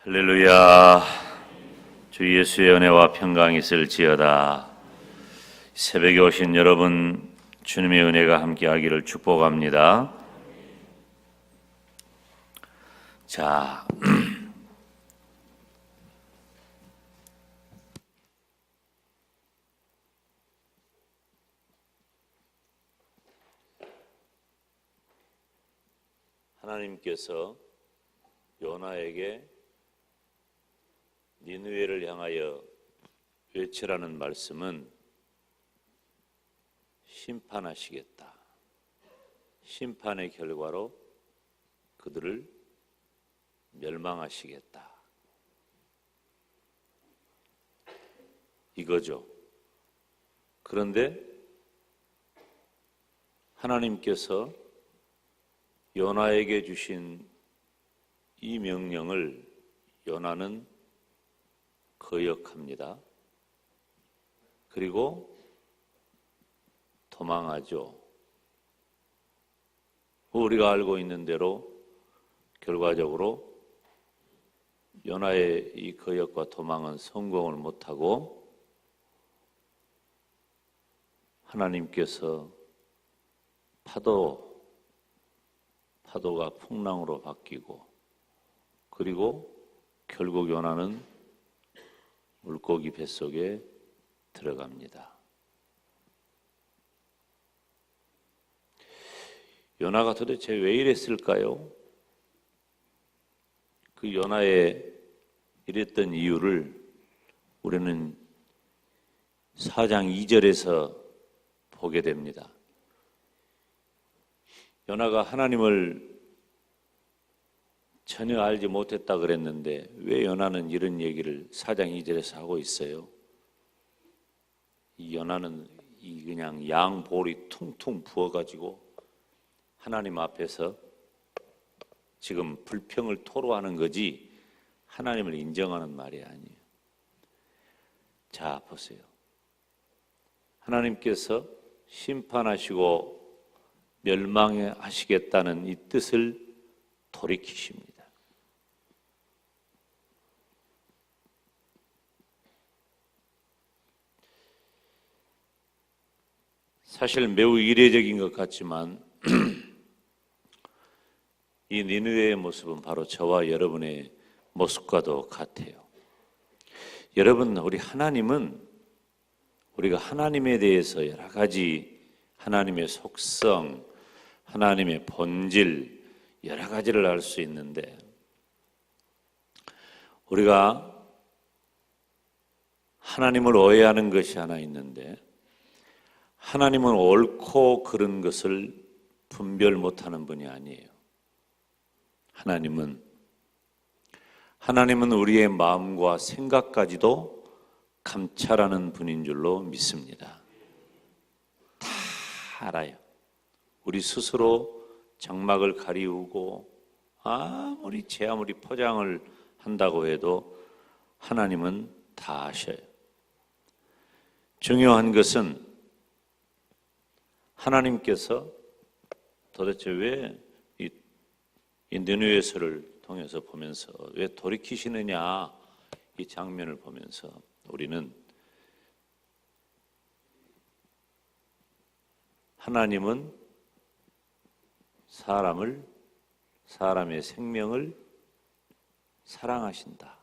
할렐루야. 주 예수의 은혜와 평강이 있을지어다. 새벽에 오신 여러분, 주님의 은혜가 함께하기를 축복합니다. 자, 하나님께서 요나에게 니느웨를 향하여 외치라는 말씀은 심판하시겠다. 심판의 결과로 그들을 멸망하시겠다. 이거죠. 그런데 하나님께서 요나에게 주신 이 명령을 요나는 거역합니다. 그리고 도망하죠. 우리가 알고 있는 대로 결과적으로 요나의 이 거역과 도망은 성공을 못하고 하나님께서 파도가 풍랑으로 바뀌고 그리고 결국 요나는 물고기 뱃속에 들어갑니다. 요나가 도대체 왜 이랬을까요? 그 요나의 이랬던 이유를 우리는 4장 2절에서 보게 됩니다. 요나가 하나님을 전혀 알지 못했다 그랬는데 왜 요나는 이런 얘기를 4장 2절에서 하고 있어요? 이 요나는 그냥 양볼이 퉁퉁 부어가지고 하나님 앞에서 지금 불평을 토로하는 거지 하나님을 인정하는 말이 아니에요. 자, 보세요. 하나님께서 심판하시고 멸망하시겠다는 이 뜻을 돌이키십니다. 사실 매우 이례적인 것 같지만 이 니느웨의 모습은 바로 저와 여러분의 모습과도 같아요. 여러분, 우리가 하나님에 대해서 여러 가지 하나님의 속성, 하나님의 본질, 여러 가지를 알 수 있는데 우리가 하나님을 오해하는 것이 하나 있는데 하나님은 옳고 그른 것을 분별 못하는 분이 아니에요. 하나님은 우리의 마음과 생각까지도 감찰하는 분인 줄로 믿습니다. 다 알아요. 우리 스스로 장막을 가리우고 제 아무리 포장을 한다고 해도 하나님은 다 아셔요. 중요한 것은 하나님께서 도대체 왜 이 니느웨서를 통해서 보면서 왜 돌이키시느냐 이 장면을 보면서 우리는 하나님은 사람의 생명을 사랑하신다.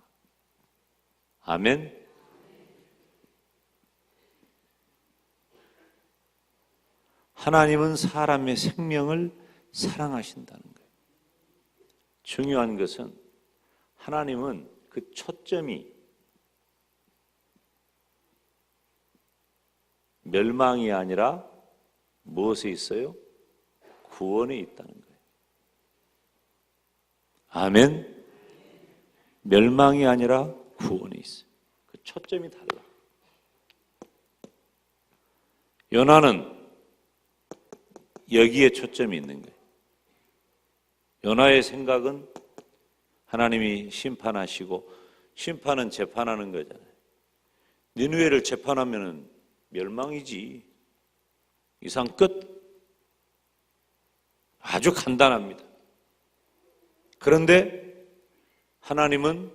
아멘. 하나님은 사람의 생명을 사랑하신다는 거예요. 중요한 것은 하나님은 그 초점이 멸망이 아니라 무엇에 있어요? 구원에 있다는 거예요. 아멘. 멸망이 아니라 구원에 있어요. 그 초점이 달라. 요나는 여기에 초점이 있는 거예요. 요나의 생각은 하나님이 심판하시고 심판은 재판하는 거잖아요. 니느웨를 재판하면 멸망이지. 이상 끝. 아주 간단합니다. 그런데 하나님은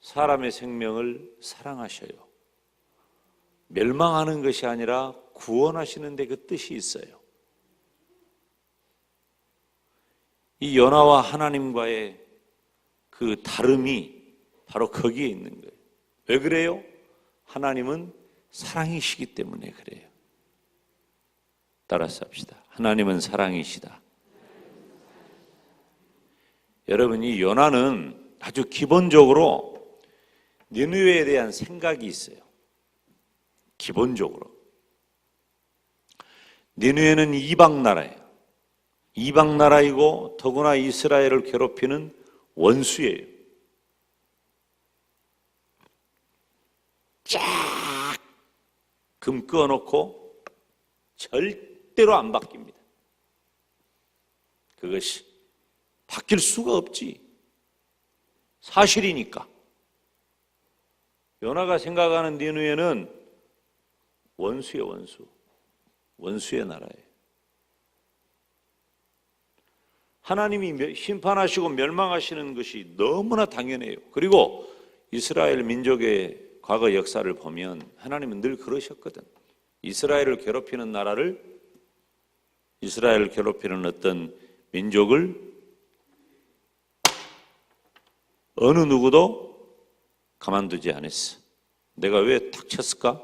사람의 생명을 사랑하셔요. 멸망하는 것이 아니라 구원하시는 데 그 뜻이 있어요. 이 요나와 하나님과의 그 다름이 바로 거기에 있는 거예요. 왜 그래요? 하나님은 사랑이시기 때문에 그래요. 따라서 합시다. 하나님은 사랑이시다. 여러분, 이 요나는 아주 기본적으로 니느웨에 대한 생각이 있어요. 기본적으로. 니느웨는 이방 나라예요. 이방 나라이고 더구나 이스라엘을 괴롭히는 원수예요. 쫙 금 끊어놓고 절대로 안 바뀝니다. 그것이 바뀔 수가 없지. 사실이니까. 요나가 생각하는 니느웨는 원수예요, 원수. 원수의 나라예요. 하나님이 심판하시고 멸망하시는 것이 너무나 당연해요. 그리고 이스라엘 민족의 과거 역사를 보면 하나님은 늘 그러셨거든. 이스라엘을 괴롭히는 나라를, 이스라엘을 괴롭히는 어떤 민족을 어느 누구도 가만두지 않았어. 내가 왜 탁 쳤을까?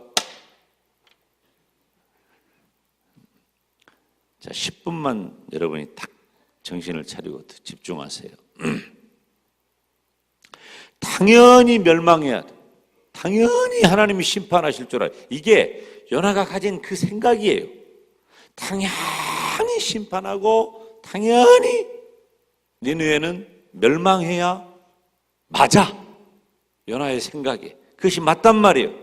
자, 10분만 여러분이 딱 정신을 차리고 집중하세요. 당연히 멸망해야 돼. 당연히 하나님이 심판하실 줄 알아요. 이게 요나가 가진 그 생각이에요. 당연히 심판하고 당연히 니느웨는 멸망해야 맞아. 요나의 생각에. 그것이 맞단 말이에요.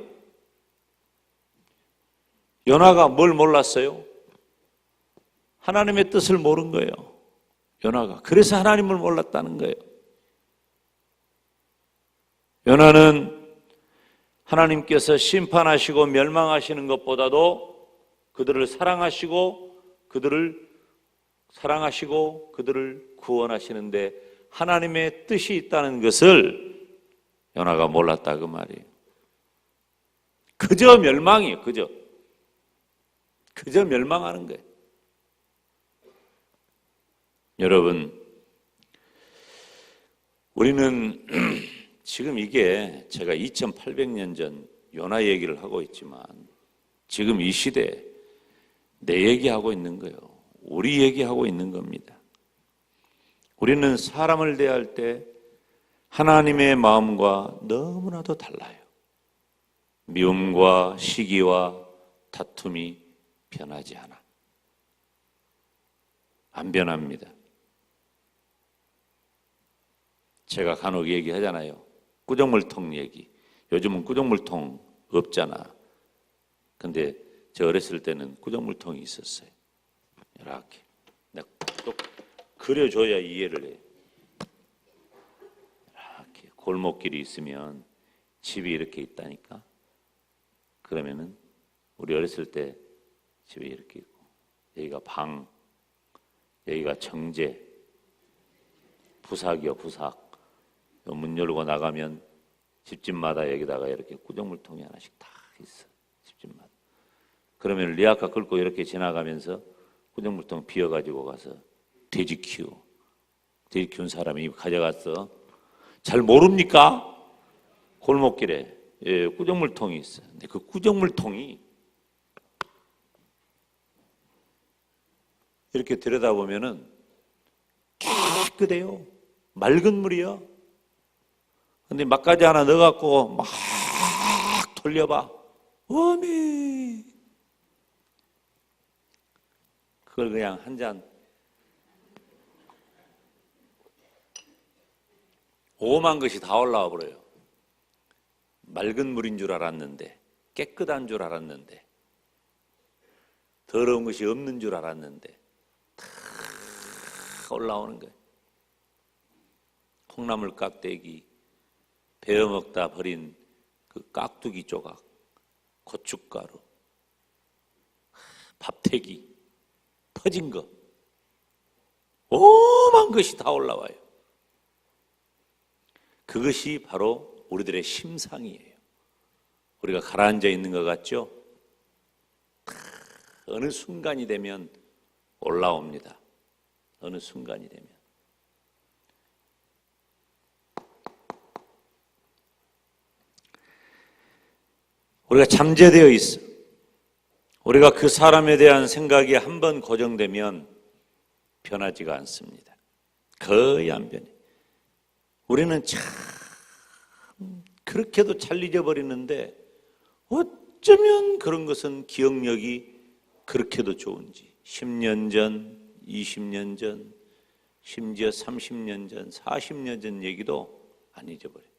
요나가 뭘 몰랐어요? 하나님의 뜻을 모른 거예요. 요나가. 그래서 하나님을 몰랐다는 거예요. 요나는 하나님께서 심판하시고 멸망하시는 것보다도 그들을 사랑하시고 그들을 구원하시는데 하나님의 뜻이 있다는 것을 요나가 몰랐다 그 말이에요. 그저 멸망이에요. 그저 멸망하는 거예요. 여러분, 우리는 지금 이게 제가 2800년 전 요나 얘기를 하고 있지만 지금 이 시대에 내 얘기하고 있는 거예요. 우리 얘기하고 있는 겁니다. 우리는 사람을 대할 때 하나님의 마음과 너무나도 달라요. 미움과 시기와 다툼이 변하지 않아. 안 변합니다. 제가 간혹 얘기하잖아요. 꾸정물통 얘기. 요즘은 꾸정물통 없잖아. 근데 저 어렸을 때는 꾸정물통이 있었어요. 이렇게. 내가 또 그려줘야 이해를 해. 이렇게 골목길이 있으면 집이 이렇게 있다니까. 그러면은 우리 어렸을 때 집이 이렇게 있고 여기가 방, 여기가 정제, 부삭이요, 부삭. 문 열고 나가면 집집마다 여기다가 이렇게 꾸정물통이 하나씩 다 있어. 집집마다. 그러면 리아카 끌고 이렇게 지나가면서 꾸정물통 비워가지고 가서 돼지 키워. 돼지 키운 사람이 가져갔어. 잘 모릅니까? 골목길에 꾸정물통이 있어. 근데 그 꾸정물통이 이렇게 들여다보면은 깨끗해요. 맑은 물이요. 근데 막가지 하나 넣어갖고 막 돌려봐. 어미. 그걸 그냥 한 잔. 오만 것이 다 올라와 버려요. 맑은 물인 줄 알았는데, 깨끗한 줄 알았는데, 더러운 것이 없는 줄 알았는데, 다 올라오는 거예요. 콩나물 깍대기, 베어 먹다 버린 그 깍두기 조각, 고춧가루, 밥태기, 터진 거, 오만 것이 다 올라와요. 그것이 바로 우리들의 심상이에요. 우리가 가라앉아 있는 것 같죠? 어느 순간이 되면 올라옵니다. 어느 순간이 되면. 우리가 잠재되어 있어. 우리가 그 사람에 대한 생각이 한번 고정되면 변하지가 않습니다. 거의 안 변해. 우리는 참 그렇게도 잘 잊어버리는데 어쩌면 그런 것은 기억력이 그렇게도 좋은지 10년 전, 20년 전, 심지어 30년 전, 40년 전 얘기도 안 잊어버려요.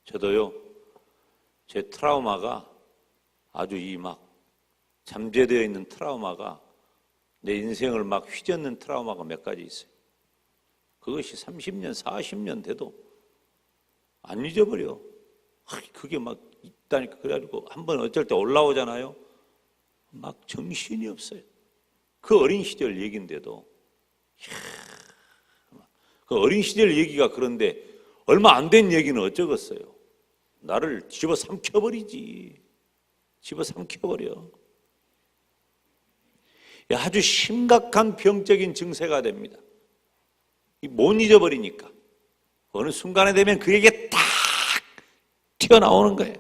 저도요, 제 트라우마가 아주 이 막 잠재되어 있는 트라우마가 내 인생을 막 휘젓는 트라우마가 몇 가지 있어요. 그것이 30년, 40년 돼도 안 잊어버려. 그게 막 있다니까. 그래가지고 한번 어쩔 때 올라오잖아요. 막 정신이 없어요. 그 어린 시절 얘기인데도. 그 어린 시절 얘기가 그런데 얼마 안 된 얘기는 어쩌겠어요. 나를 집어삼켜버리지. 집어삼켜버려. 아주 심각한 병적인 증세가 됩니다. 못 잊어버리니까. 어느 순간에 되면 그에게 딱 튀어나오는 거예요.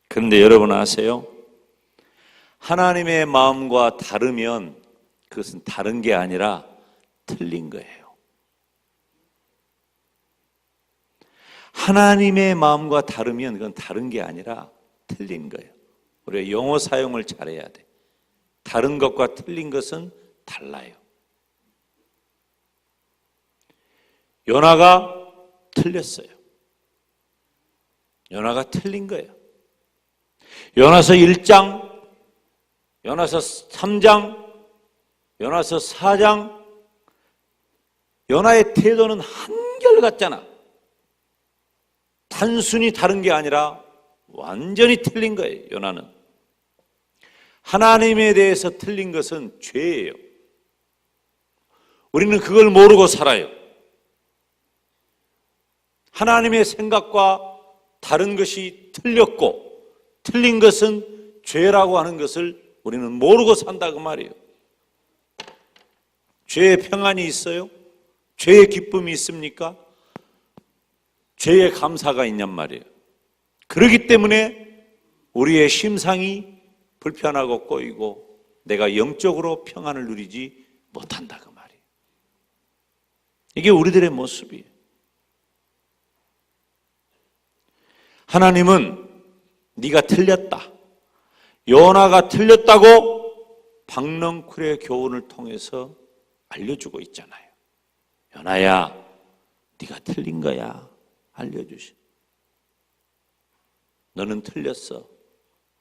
그런데 여러분 아세요? 하나님의 마음과 다르면 그것은 다른 게 아니라 틀린 거예요. 하나님의 마음과 다르면 그건 다른 게 아니라 틀린 거예요. 우리가 영어 사용을 잘해야 돼. 다른 것과 틀린 것은 달라요. 요나가 틀렸어요. 요나가 틀린 거예요. 요나서 1장, 요나서 3장, 요나서 4장, 요나의 태도는 한결같잖아. 단순히 다른 게 아니라 완전히 틀린 거예요. 요나는. 하나님에 대해서 틀린 것은 죄예요. 우리는 그걸 모르고 살아요. 하나님의 생각과 다른 것이 틀렸고 틀린 것은 죄라고 하는 것을 우리는 모르고 산다 그 말이에요. 죄의 평안이 있어요? 죄의 기쁨이 있습니까? 죄의 감사가 있냔 말이에요. 그렇기 때문에 우리의 심상이 불편하고 꼬이고 내가 영적으로 평안을 누리지 못한다 그 말이에요. 이게 우리들의 모습이에요. 하나님은 네가 틀렸다. 요나가 틀렸다고 박넝쿨의 교훈을 통해서 알려주고 있잖아요. 요나야, 네가 틀린 거야. 알려주시. 너는 틀렸어.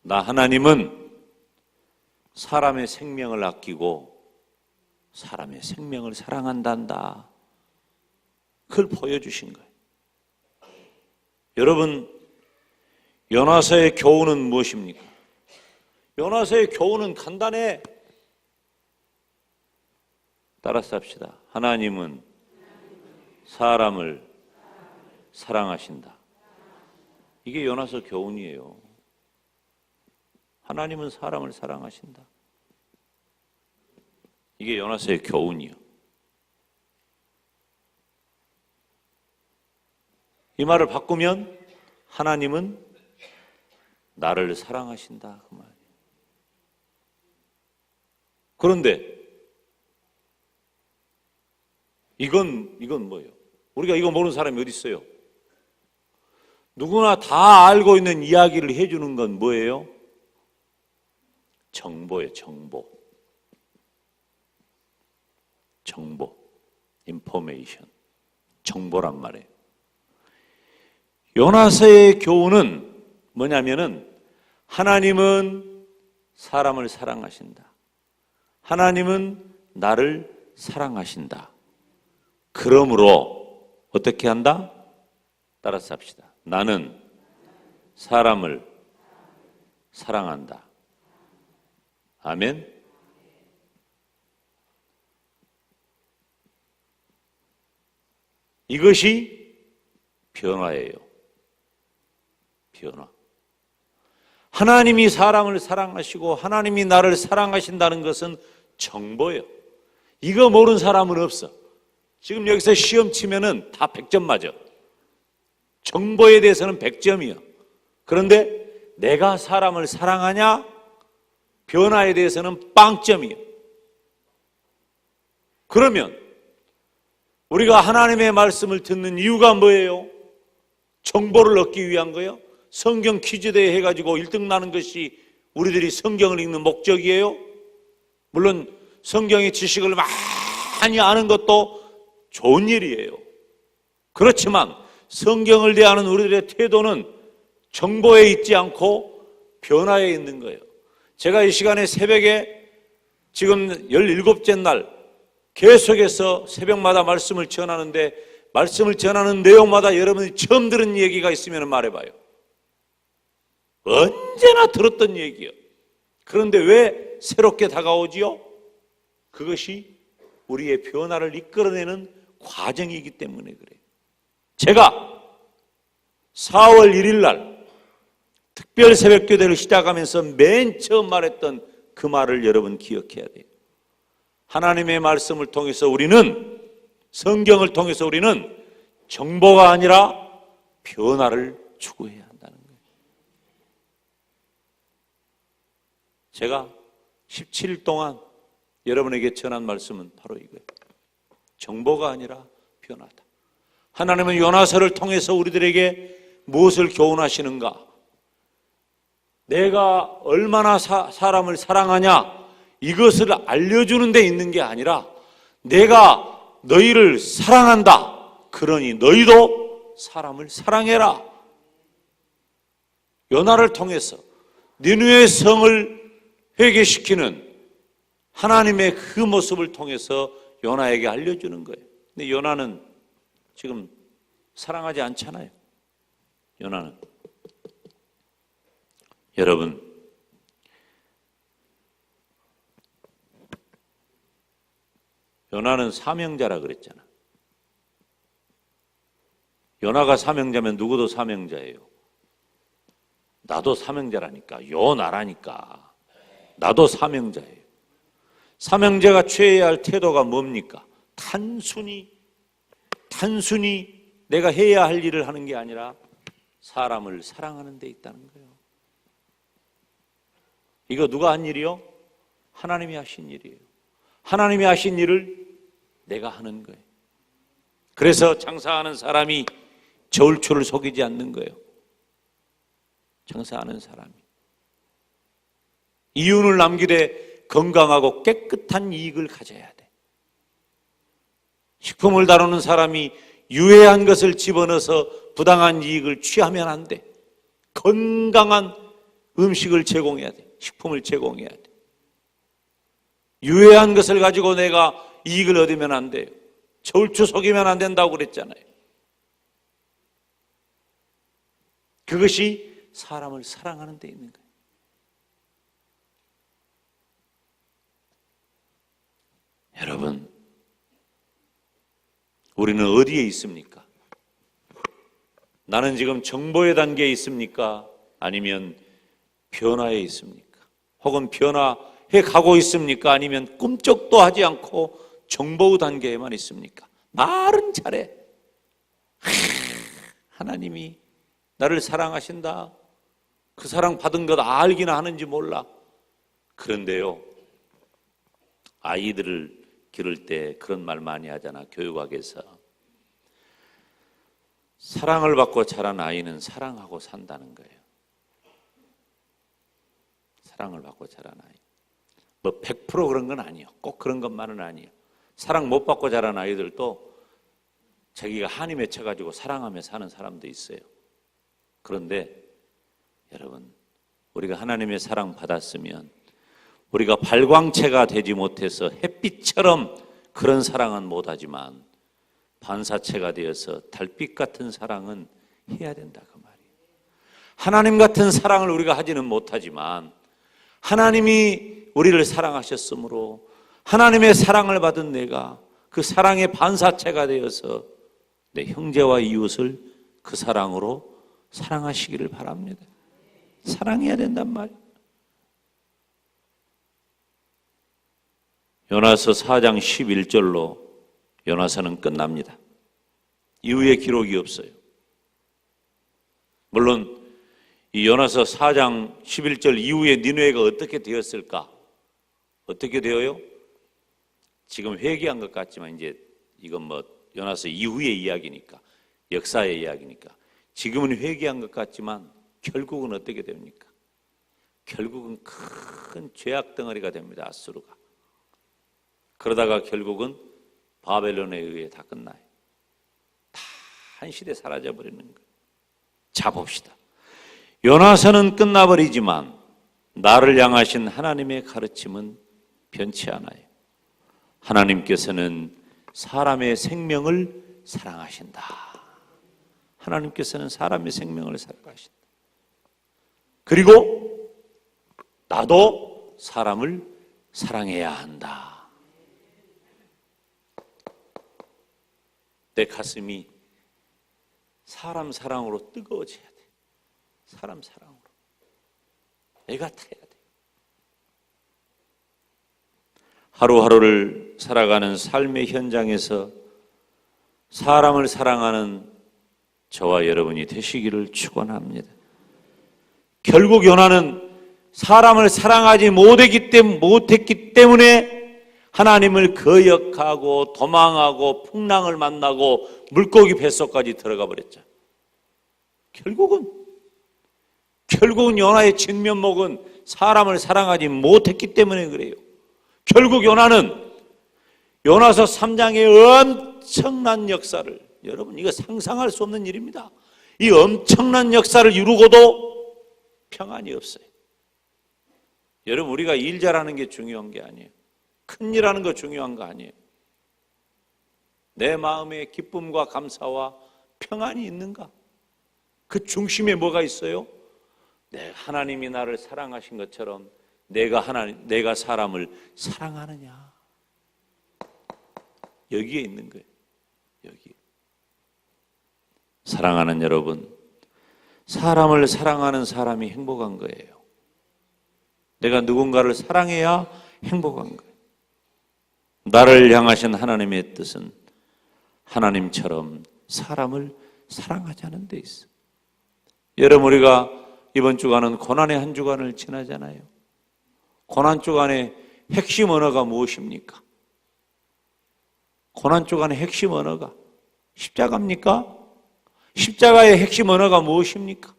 나 하나님은 사람의 생명을 아끼고 사람의 생명을 사랑한단다. 그걸 보여주신 거예요. 여러분, 요나서의 교훈은 무엇입니까? 요나서의 교훈은 간단해. 따라서 합시다. 하나님은 사람을 사랑하신다. 이게 요나서 교훈이에요. 하나님은 사람을 사랑하신다. 이게 요나서의 교훈이요. 이 말을 바꾸면 하나님은 나를 사랑하신다 그 말이에요. 그런데 이건 뭐예요? 우리가 이거 모르는 사람이 어디 있어요? 누구나 다 알고 있는 이야기를 해주는 건 뭐예요? 정보예요. 정보, 인포메이션, 정보란 말이에요. 요나서의 교훈은 뭐냐면은 하나님은 사람을 사랑하신다. 하나님은 나를 사랑하신다. 그러므로 어떻게 한다? 따라서 합시다. 나는 사람을 사랑한다. 아멘. 이것이 변화예요. 변화. 하나님이 사람을 사랑하시고 하나님이 나를 사랑하신다는 것은 정보예요. 이거 모르는 사람은 없어. 지금 여기서 시험 치면은 다 100점 맞아. 정보에 대해서는 100점이야. 그런데 내가 사람을 사랑하냐? 변화에 대해서는 빵점이에요. 그러면 우리가 하나님의 말씀을 듣는 이유가 뭐예요? 정보를 얻기 위한 거예요? 성경 퀴즈대회 해가지고 1등 나는 것이 우리들이 성경을 읽는 목적이에요? 물론 성경의 지식을 많이 아는 것도 좋은 일이에요. 그렇지만 성경을 대하는 우리들의 태도는 정보에 있지 않고 변화에 있는 거예요. 제가 이 시간에 새벽에 지금 17째 날 계속해서 새벽마다 말씀을 전하는데 말씀을 전하는 내용마다 여러분이 처음 들은 얘기가 있으면 말해봐요. 언제나 들었던 얘기요. 그런데 왜 새롭게 다가오지요? 그것이 우리의 변화를 이끌어내는 과정이기 때문에 그래요. 제가 4월 1일 날 특별 새벽교대를 시작하면서 맨 처음 말했던 그 말을 여러분 기억해야 돼요. 하나님의 말씀을 통해서 우리는, 성경을 통해서 우리는 정보가 아니라 변화를 추구해야 한다는 거예요. 제가 17일 동안 여러분에게 전한 말씀은 바로 이거예요. 정보가 아니라 변화다. 하나님은 요나서를 통해서 우리들에게 무엇을 교훈하시는가? 내가 얼마나 사람을 사랑하냐? 이것을 알려주는 데 있는 게 아니라 내가 너희를 사랑한다. 그러니 너희도 사람을 사랑해라. 요나를 통해서 니느웨 성을 회개시키는 하나님의 그 모습을 통해서 요나에게 알려주는 거예요. 근데 요나는 지금 사랑하지 않잖아요. 요나는. 여러분, 요나는 사명자라 그랬잖아. 요나가 사명자면 누구도 사명자예요. 나도 사명자라니까. 요나라니까. 나도 사명자예요. 사명자가 취해야 할 태도가 뭡니까? 단순히 내가 해야 할 일을 하는 게 아니라 사람을 사랑하는 데 있다는 거예요. 이거 누가 한 일이요? 하나님이 하신 일이에요. 하나님이 하신 일을 내가 하는 거예요. 그래서 장사하는 사람이 저울추를 속이지 않는 거예요. 장사하는 사람이. 이윤을 남기되 건강하고 깨끗한 이익을 가져야 돼. 식품을 다루는 사람이 유해한 것을 집어넣어서 부당한 이익을 취하면 안 돼. 건강한 음식을 제공해야 돼. 식품을 제공해야 돼. 유해한 것을 가지고 내가 이익을 얻으면 안 돼요. 저울추 속이면 안 된다고 그랬잖아요. 그것이 사람을 사랑하는 데 있는 거예요. 여러분, 우리는 어디에 있습니까? 나는 지금 정보의 단계에 있습니까? 아니면 변화에 있습니까? 혹은 변화해 가고 있습니까? 아니면 꿈쩍도 하지 않고 정보의 단계에만 있습니까? 말은 잘해. 하나님이 나를 사랑하신다. 그 사랑 받은 것 알기나 하는지 몰라. 그런데요, 아이들을 기를 때 그런 말 많이 하잖아. 교육학에서. 사랑을 받고 자란 아이는 사랑하고 산다는 거예요. 사랑을 받고 자란 아이. 뭐 100% 그런 건 아니에요. 꼭 그런 것만은 아니에요. 사랑 못 받고 자란 아이들도 자기가 한이 맺혀가지고 사랑하며 사는 사람도 있어요. 그런데 여러분, 우리가 하나님의 사랑 받았으면 우리가 발광체가 되지 못해서 햇빛처럼 그런 사랑은 못하지만 반사체가 되어서 달빛 같은 사랑은 해야 된다 그 말이에요. 하나님 같은 사랑을 우리가 하지는 못하지만 하나님이 우리를 사랑하셨으므로 하나님의 사랑을 받은 내가 그 사랑의 반사체가 되어서 내 형제와 이웃을 그 사랑으로 사랑하시기를 바랍니다. 사랑해야 된단 말이에요. 요나서 4장 11절로 요나서는 끝납니다. 이후에 기록이 없어요. 물론 이 요나서 4장 11절 이후에 니느웨가 어떻게 되었을까? 어떻게 되어요? 지금 회개한 것 같지만 이제 이건 뭐 요나서 이후의 이야기니까, 역사의 이야기니까 지금은 회개한 것 같지만 결국은 어떻게 됩니까? 결국은 큰 죄악 덩어리가 됩니다. 아수르가. 그러다가 결국은 바벨론에 의해 다 끝나요. 다 한 시대 사라져버리는 거예요. 자, 봅시다. 요나서는 끝나버리지만 나를 향하신 하나님의 가르침은 변치 않아요. 하나님께서는 사람의 생명을 사랑하신다. 하나님께서는 사람의 생명을 사랑하신다. 그리고 나도 사람을 사랑해야 한다. 내 가슴이 사람 사랑으로 뜨거워져야 돼. 사람 사랑으로. 애가 타야 돼. 하루하루를 살아가는 삶의 현장에서 사람을 사랑하는 저와 여러분이 되시기를 축원합니다. 결국 요나는 사람을 사랑하지 못했기 때문에 하나님을 거역하고 도망하고 풍랑을 만나고 물고기 뱃속까지 들어가 버렸죠. 결국은 요나의 진면목은 사람을 사랑하지 못했기 때문에 그래요. 결국 요나는 요나서 3장의 엄청난 역사를, 여러분 이거 상상할 수 없는 일입니다. 이 엄청난 역사를 이루고도 평안이 없어요. 여러분 우리가 일 잘하는 게 중요한 게 아니에요. 큰 일하는 거 중요한 거 아니에요. 내 마음에 기쁨과 감사와 평안이 있는가? 그 중심에 뭐가 있어요? 하나님이 나를 사랑하신 것처럼 내가 사람을 사랑하느냐? 여기에 있는 거예요. 여기. 사랑하는 여러분, 사람을 사랑하는 사람이 행복한 거예요. 내가 누군가를 사랑해야 행복한 거예요. 나를 향하신 하나님의 뜻은 하나님처럼 사람을 사랑하자는 데 있어. 여러분 우리가 이번 주간은 고난의 한 주간을 지나잖아요. 고난 주간의 핵심 언어가 무엇입니까? 고난 주간의 핵심 언어가 십자가입니까? 십자가의 핵심 언어가 무엇입니까?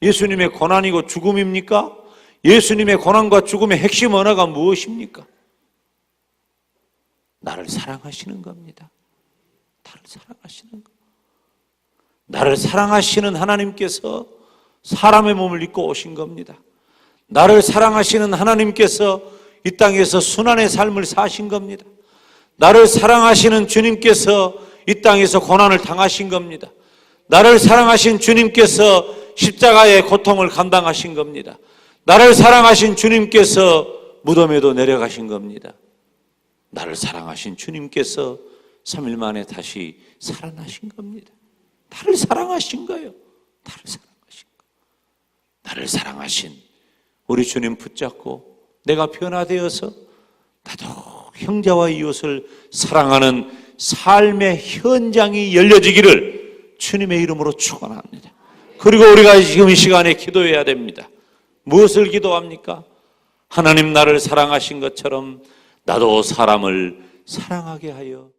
예수님의 고난이고 죽음입니까? 예수님의 고난과 죽음의 핵심 언어가 무엇입니까? 나를 사랑하시는 겁니다. 나를 사랑하시는 것. 나를 사랑하시는 하나님께서 사람의 몸을 입고 오신 겁니다. 나를 사랑하시는 하나님께서 이 땅에서 순환의 삶을 사신 겁니다. 나를 사랑하시는 주님께서 이 땅에서 고난을 당하신 겁니다. 나를 사랑하신 주님께서 십자가의 고통을 감당하신 겁니다. 나를 사랑하신 주님께서 무덤에도 내려가신 겁니다. 나를 사랑하신 주님께서 3일 만에 다시 살아나신 겁니다. 나를 사랑하신 거예요. 나를 사랑하신 거. 나를 사랑하신 우리 주님 붙잡고 내가 변화되어서 나도 형제와 이웃을 사랑하는 삶의 현장이 열려지기를 주님의 이름으로 축원합니다. 그리고 우리가 지금 이 시간에 기도해야 됩니다. 무엇을 기도합니까? 하나님 나를 사랑하신 것처럼 나도 사람을 사랑하게 하여